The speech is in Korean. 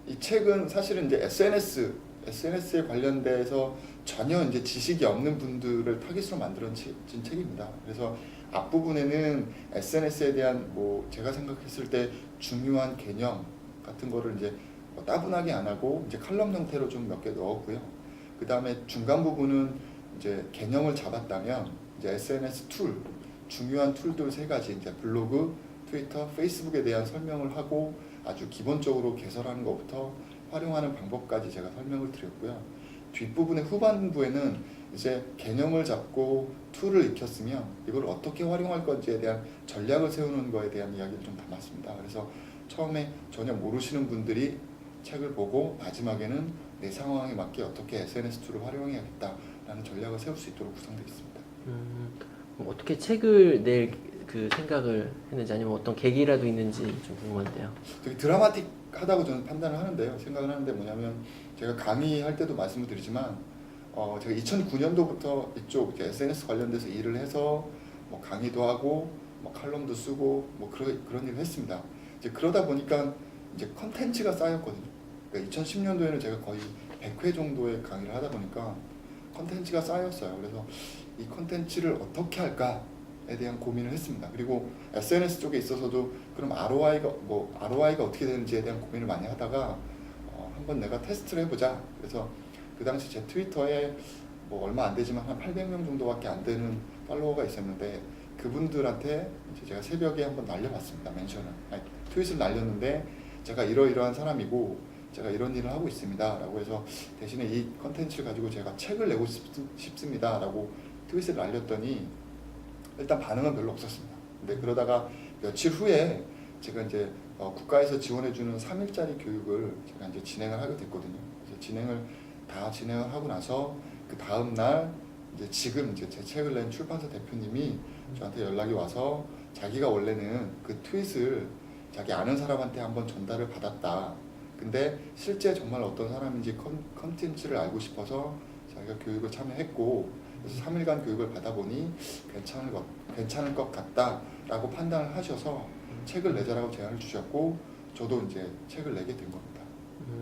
이 책은 사실은 이제 SNS에 관련돼서 전혀 이제 지식이 없는 분들을 타깃으로 만들어진 책입니다. 그래서 앞부분에는 SNS에 대한 뭐 제가 생각했을 때 중요한 개념 같은 거를 이제 뭐 따분하게 안 하고 이제 칼럼 형태로 좀 몇 개 넣었고요. 그 다음에 중간 부분은 이제 개념을 잡았다면 이제 SNS 툴, 중요한 툴들 세 가지, 이제 블로그, 트위터, 페이스북에 대한 설명을 하고 아주 기본적으로 개설하는 것부터 활용하는 방법까지 제가 설명을 드렸고요. 뒷부분의 후반부에는 이제 개념을 잡고 툴을 익혔으면 이걸 어떻게 활용할 건지에 대한 전략을 세우는 거에 대한 이야기를 좀 담았습니다. 그래서 처음에 전혀 모르시는 분들이 책을 보고 마지막에는 내 상황에 맞게 어떻게 SNS 툴을 활용해야겠다라는 전략을 세울 수 있도록 구성되어 있습니다. 그럼 어떻게 책을 낼 그 생각을 했는지 아니면 어떤 계기라도 있는지 좀 궁금한데요. 되게 드라마틱하다고 저는 판단을 하는데요. 생각을 하는데 뭐냐면 제가 강의할 때도 말씀을 드리지만 제가 2009년도부터 이쪽 이제 SNS 관련돼서 일을 해서 뭐 강의도 하고 뭐 칼럼도 쓰고 뭐 그런 일을 했습니다. 이제 그러다 보니까 이제 컨텐츠가 쌓였거든요. 그러니까 2010년도에는 제가 거의 100회 정도의 강의를 하다 보니까 컨텐츠가 쌓였어요. 그래서 이 컨텐츠를 어떻게 할까에 대한 고민을 했습니다. 그리고 SNS 쪽에 있어서도 그럼 ROI가 어떻게 되는지에 대한 고민을 많이 하다가 한번 내가 테스트를 해보자. 그래서 그 당시 제 트위터에 뭐 얼마 안 되지만 한 800명 정도밖에 안 되는 팔로워가 있었는데 그분들한테 이제 제가 새벽에 한번 날려봤습니다. 트윗을 날렸는데 제가 이러이러한 사람이고 제가 이런 일을 하고 있습니다 라고 해서 대신에 이 컨텐츠를 가지고 제가 책을 내고 싶습니다 라고 트윗을 날렸더니 일단 반응은 별로 없었습니다. 근데 그러다가 며칠 후에 제가 이제 국가에서 지원해주는 3일짜리 교육을 제가 이제 진행을 하게 됐거든요. 그래서 진행을 하고 나서 그 다음 날 지금 이제 제 책을 낸 출판사 대표님이 저한테 연락이 와서 자기가 원래는 그 트윗을 자기 아는 사람한테 한번 전달을 받았다. 근데 실제 정말 어떤 사람인지 컨텐츠를 알고 싶어서 자기가 교육을 참여했고 그래서 3일간 교육을 받아보니 괜찮을 것 같다라고 판단을 하셔서 책을 내자라고 제안을 주셨고 저도 이제 책을 내게 된 겁니다.